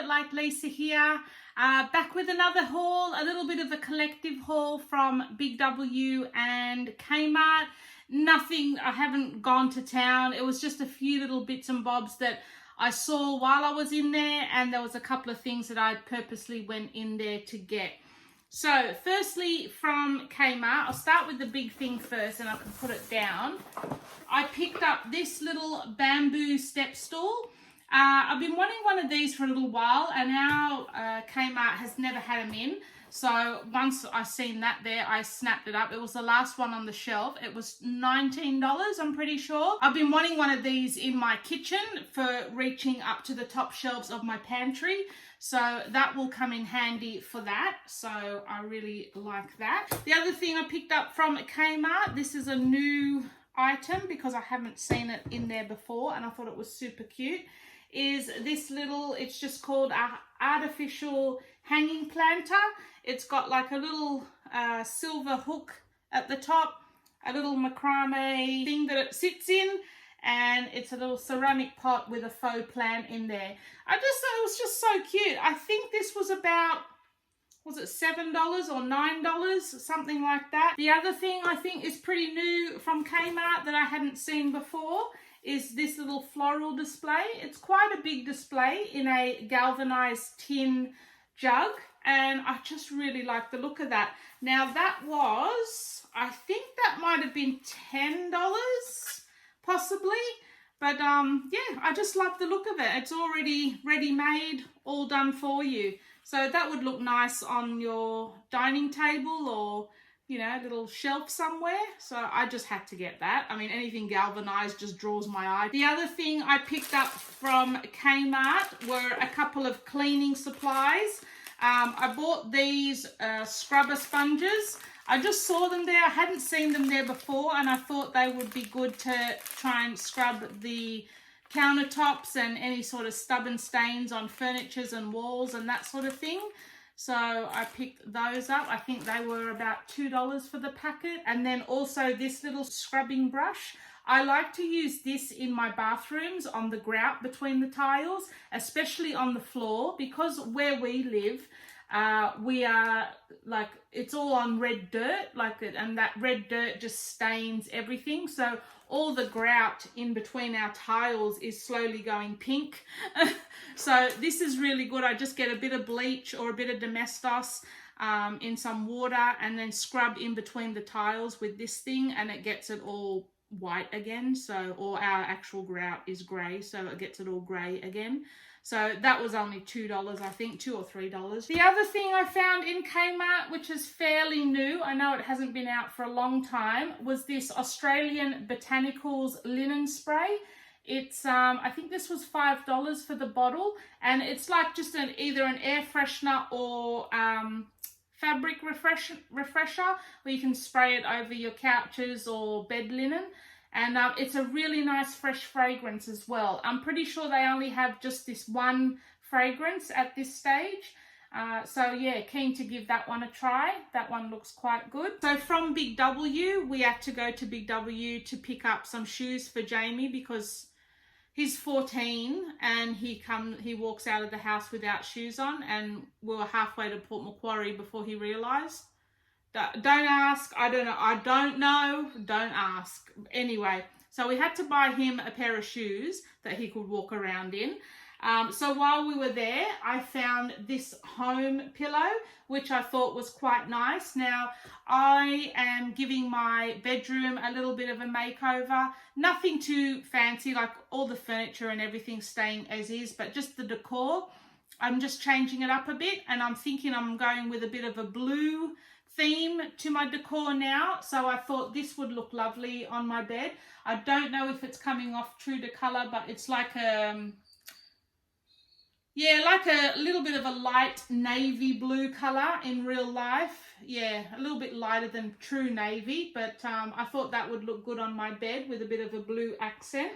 LiveItLikeLisa here, back with another haul, a little bit of a collective haul from Big W and Kmart. Nothing, I haven't gone to town. It was just a few little bits and bobs that I saw while I was in there, and there was a couple of things that I purposely went in there to get. So firstly, from Kmart, I'll start with the big thing first and I can put it down. I picked up this little bamboo step stool. I've been wanting one of these for a little while, and our Kmart has never had them in. So once I seen that there, I snapped it up. It was the last one on the shelf. It was $19, I'm pretty sure. I've been wanting one of these in my kitchen for reaching up to the top shelves of my pantry. So that will come in handy for that. So I really like that. The other thing I picked up from Kmart, this is a new item because I haven't seen it in there before and I thought it was super cute, is this little, it's just called a artificial hanging planter. It's got like a little silver hook at the top, a little macrame thing that it sits in, and it's a little ceramic pot with a faux plant in there. I just thought it was just so cute. I think this was about, was it $7 or $9, something like that. The other thing I think is pretty new from Kmart that I hadn't seen before is this little floral display. It's quite a big display in a galvanized tin jug, and I just really like the look of that. Now that was, I think that might have been $10 possibly, but yeah, I just love the look of it. It's already ready-made, all done for you. So that would look nice on your dining table or, you know, a little shelf somewhere. So I just had to get that. I mean, anything galvanized just draws my eye. The other thing I picked up from Kmart were a couple of cleaning supplies. I bought these scrubber sponges. I just saw them there. I hadn't seen them there before, and I thought they would be good to try and scrub the countertops and any sort of stubborn stains on furnitures and walls and that sort of thing. So I picked those up. I think they were about $2 for the packet. And then also this little scrubbing brush. I like to use this in my bathrooms on the grout between the tiles, especially on the floor, because where we live, we are like, it's all on red dirt, and that red dirt just stains everything. So all the grout in between our tiles is slowly going pink. So this is really good. I just get a bit of bleach or a bit of Domestos in some water and then scrub in between the tiles with this thing, and it gets it all white again. So, or our actual grout is grey, so it gets it all grey again. So that was only $2, I think, $2 or $3. The other thing I found in Kmart, which is fairly new, I know it hasn't been out for a long time, was this Australian Botanicals linen spray. It's, I think this was $5 for the bottle, and it's like just either an air freshener or fabric refresher, where you can spray it over your couches or bed linen. And it's a really nice fresh fragrance as well. I'm pretty sure they only have just this one fragrance at this stage. So yeah, keen to give that one a try. That one looks quite good. So from Big W, we had to go to Big W to pick up some shoes for Jamie because he's 14 and he walks out of the house without shoes on, and we were halfway to Port Macquarie before he realised. Don't ask, I don't know, don't ask. Anyway, so we had to buy him a pair of shoes that he could walk around in. So while we were there, I found this home pillow, which I thought was quite nice. Now, I am giving my bedroom a little bit of a makeover. Nothing too fancy, like all the furniture and everything staying as is, but just the decor. I'm just changing it up a bit, and I'm thinking I'm going with a bit of a blue theme to my decor now. So I thought this would look lovely on my bed. I don't know if it's coming off true to color, but it's like yeah, like a little bit of a light navy blue color in real life. Yeah, a little bit lighter than true navy, but I thought that would look good on my bed with a bit of a blue accent.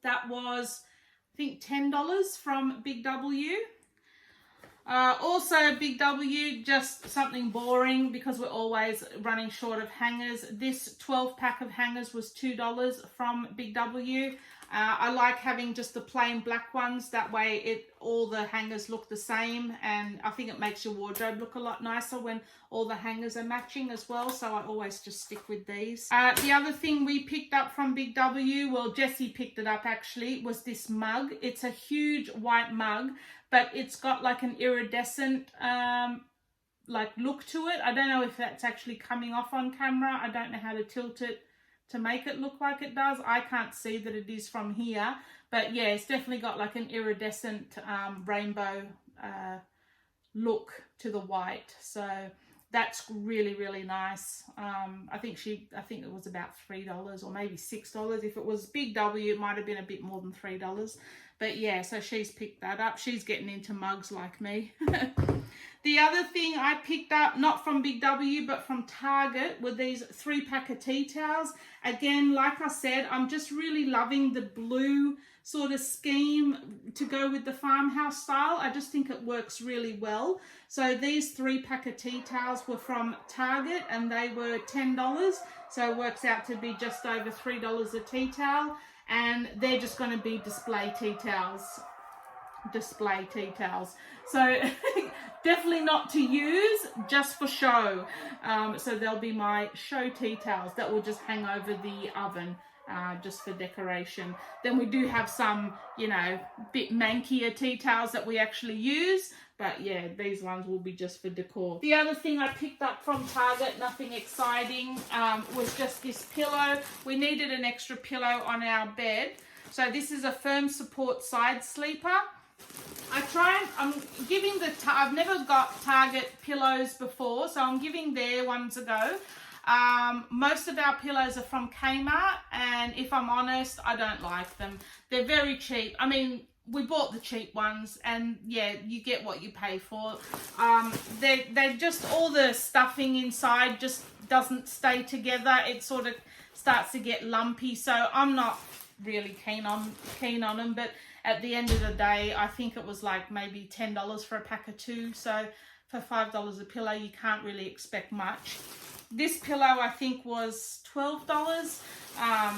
That was, I think, $10 from Big W. Also Big W, just something boring because we're always running short of hangers. This 12 pack of hangers was $2 from Big W. I like having just the plain black ones. That way all the hangers look the same, and I think it makes your wardrobe look a lot nicer when all the hangers are matching as well. So I always just stick with these. The other thing we picked up from Big W, well, Jessie picked it up actually, was this mug. It's a huge white mug, but it's got like an iridescent like look to it. I don't know if that's actually coming off on camera. I don't know how to tilt it to make it look like it does. I can't see that it is from here, but yeah, it's definitely got like an iridescent rainbow look to the white. So that's really, really nice. I think it was about $3 or maybe $6. If it was Big W, it might have been a bit more than $3. But yeah, so she's picked that up. She's getting into mugs like me. The other thing I picked up, not from Big W, but from Target, were these 3-pack of tea towels. Again, like I said, I'm just really loving the blue sort of scheme to go with the farmhouse style. I just think it works really well. So these 3-pack of tea towels were from Target, and they were $10. So it works out to be just over $3 a tea towel. And they're just going to be display tea towels. Display tea towels. So definitely not to use, just for show. So they'll be my show tea towels that will just hang over the oven, just for decoration. Then we do have some, you know, bit mankier tea towels that we actually use. But yeah, these ones will be just for decor. The other thing I picked up from Target, nothing exciting, was just this pillow. We needed an extra pillow on our bed. So this is a firm support side sleeper. I'm giving I've never got Target pillows before, so I'm giving their ones a go. Most of our pillows are from Kmart, and if I'm honest, I don't like them. They're very cheap. I mean, we bought the cheap ones, and yeah, you get what you pay for. They're just, all the stuffing inside just doesn't stay together. It sort of starts to get lumpy, so I'm not really keen on them. But at the end of the day, I think it was like maybe $10 for a pack of 2. So for $5 a pillow, you can't really expect much. This pillow, I think, was $12.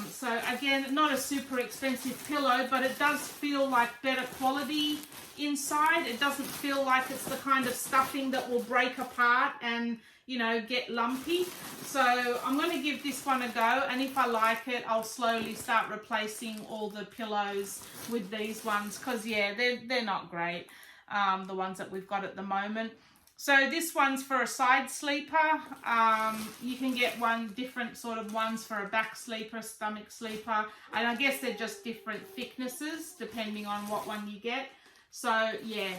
So again, not a super expensive pillow, but it does feel like better quality inside. It doesn't feel like it's the kind of stuffing that will break apart and, you know, get lumpy. So I'm going to give this one a go, and if I like it, I'll slowly start replacing all the pillows with these ones, because yeah, they're not great, the ones that we've got at the moment. So this one's for a side sleeper. You can get different sort of ones for a back sleeper, stomach sleeper, and I guess they're just different thicknesses depending on what one you get. So yeah,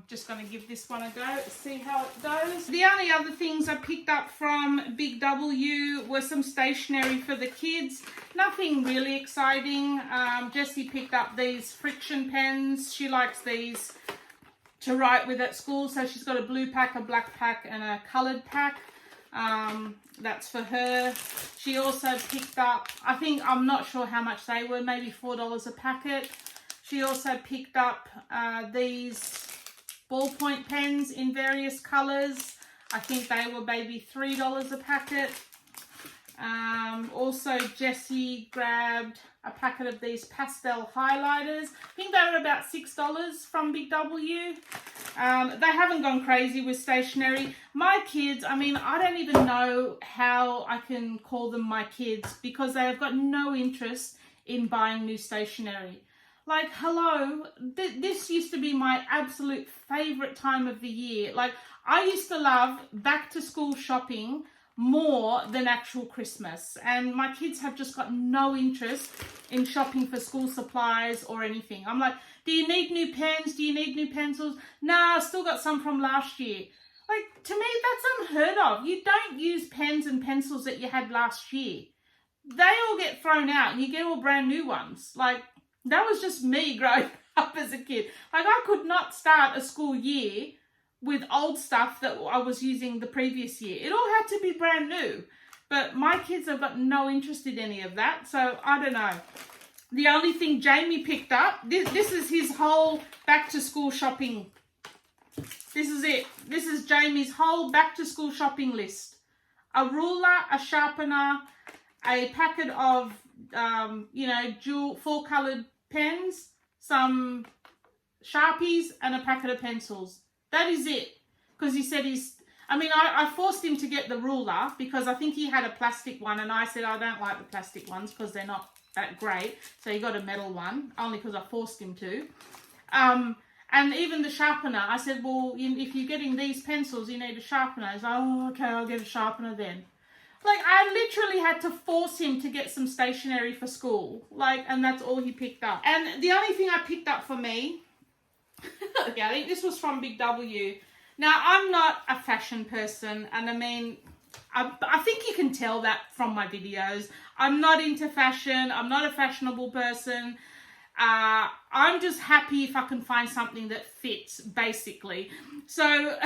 just going to give this one a go, see how it goes. The only other things I picked up from Big W were some stationery for the kids. Nothing really exciting. Jessie picked up these friction pens. She likes these to write with at school. So she's got a blue pack, a black pack, and a coloured pack. That's for her. She also picked up, I'm not sure how much they were, maybe $4 a packet. She also picked up these ballpoint pens in various colours. I think they were maybe $3 a packet. Also, Jessie grabbed a packet of these pastel highlighters. I think they were about $6 from Big W. They haven't gone crazy with stationery. My kids, I mean, I don't even know how I can call them my kids, because they have got no interest in buying new stationery. Like, hello, this used to be my absolute favourite time of the year. Like, I used to love back to school shopping more than actual Christmas, and my kids have just got no interest in shopping for school supplies or anything. I'm like, do you need new pens? Do you need new pencils? Nah, I've still got some from last year. Like, to me, that's unheard of. You don't use pens and pencils that you had last year. They all get thrown out and you get all brand new ones. Like, that was just me growing up as a kid. Like, I could not start a school year with old stuff that I was using the previous year. It all had to be brand new. But my kids have got no interest in any of that, so I don't know. The only thing Jamie picked up, this is his whole back to school shopping. This is it. This is Jamie's whole back to school shopping list. A ruler, a sharpener, a packet of, you know, dual 4-colored pens, some Sharpies, and a packet of pencils. That is it. Because he said I forced him to get the ruler because I think he had a plastic one, and I said I don't like the plastic ones because they're not that great. So he got a metal one, only because I forced him to. And even the sharpener, I said, well, if you're getting these pencils, you need a sharpener. He's like, oh, okay, I'll get a sharpener then. Like, I literally had to force him to get some stationery for school. Like, and that's all he picked up. And the only thing I picked up for me, yeah, I think this was from Big W. Now, I'm not a fashion person, and I mean, I think you can tell that from my videos. I'm not into fashion. I'm not a fashionable person. I'm just happy if I can find something that fits, basically. So,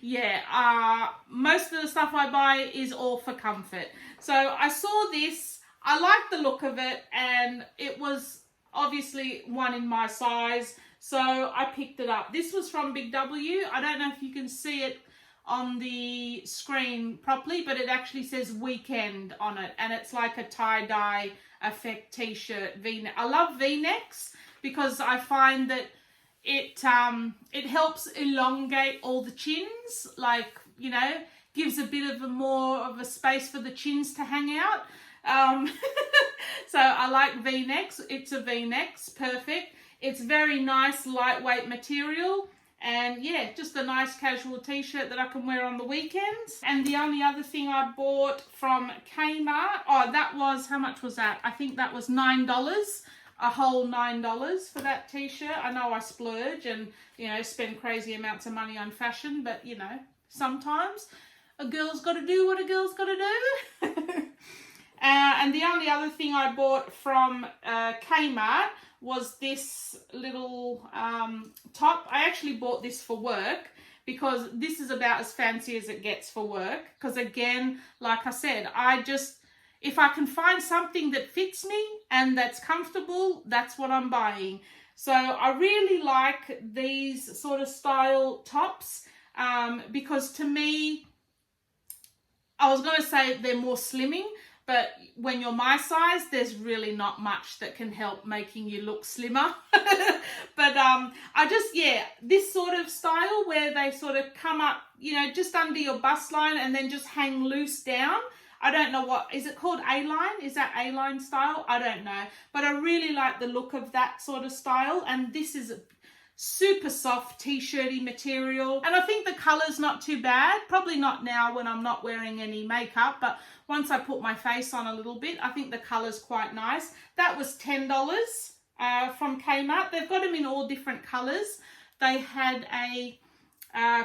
yeah, most of the stuff I buy is all for comfort. So I saw this, I liked the look of it, and it was obviously one in my size, so I picked it up. This was from Big W. I don't know if you can see it on the screen properly, but it actually says weekend on it, and it's like a tie-dye effect t-shirt V-neck. I love V-necks because I find that it helps elongate all the chins, like, you know, gives a bit of more of a space for the chins to hang out. So I like V-necks. It's a V-neck, perfect. It's very nice, lightweight material. And yeah, just a nice casual t-shirt that I can wear on the weekends. And the only other thing I bought from Kmart, oh, that was, how much was that? I think that was $9, a whole $9 for that t-shirt. I know I splurge and, you know, spend crazy amounts of money on fashion, but, you know, sometimes a girl's got to do what a girl's got to do. And the only other thing I bought from Kmart was this little top. I actually bought this for work because this is about as fancy as it gets for work. Because again, like I said, if I can find something that fits me and that's comfortable, that's what I'm buying. So I really like these sort of style tops because to me, I was going to say they're more slimming, but when you're my size, there's really not much that can help making you look slimmer. But yeah, this sort of style where they sort of come up, you know, just under your bust line and then just hang loose down. I don't know what, is it called A-line? Is that A-line style? I don't know. But I really like the look of that sort of style. And this is super soft t-shirty material, and I think the color's not too bad. Probably not now when I'm not wearing any makeup, but once I put my face on a little bit, I think the color's quite nice. That was $10 from Kmart. They've got them in all different colors. They had a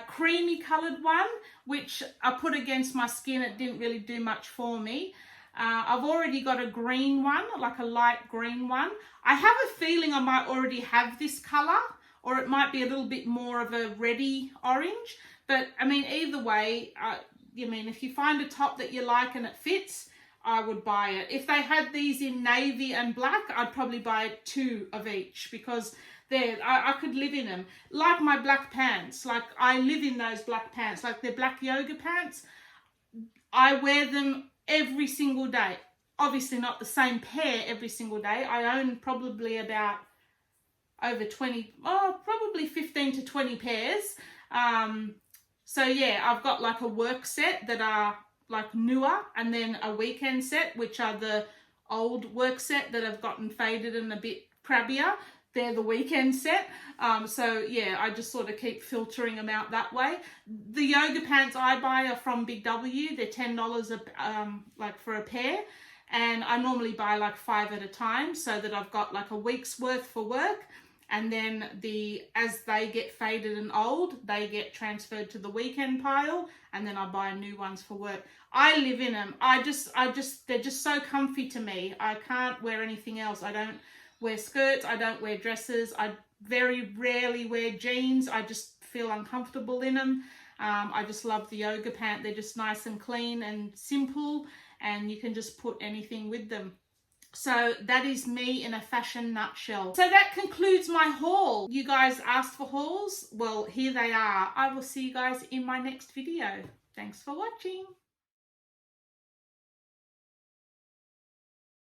creamy colored one, which I put against my skin. It didn't really do much for me. I've already got a green one, like a light green one. I have a feeling I might already have this color, or it might be a little bit more of a reddy orange. But I mean, either way, if you find a top that you like and it fits, I would buy it. If they had these in navy and black, I'd probably buy 2 of each because I could live in them. Like my black pants, like I live in those black pants, like they're black yoga pants. I wear them every single day. Obviously not the same pair every single day. I own probably about over 20, probably 15 to 20 pairs. So yeah, I've got like a work set that are like newer, and then a weekend set, which are the old work set that have gotten faded and a bit crabbier. They're the weekend set. So yeah, I just sort of keep filtering them out that way. The yoga pants I buy are from Big W. They're $10 like for a pair. And I normally buy like 5 at a time so that I've got like a week's worth for work. And then as they get faded and old, they get transferred to the weekend pile, and then I buy new ones for work. I live in them. They're just so comfy to me. I can't wear anything else. I don't wear skirts. I don't wear dresses. I very rarely wear jeans. I just feel uncomfortable in them. I just love the yoga pant. They're just nice and clean and simple, and you can just put anything with them. So that is me in a fashion nutshell. So that concludes my haul. You guys asked for hauls? Well, here they are. I will see you guys in my next video. Thanks for watching.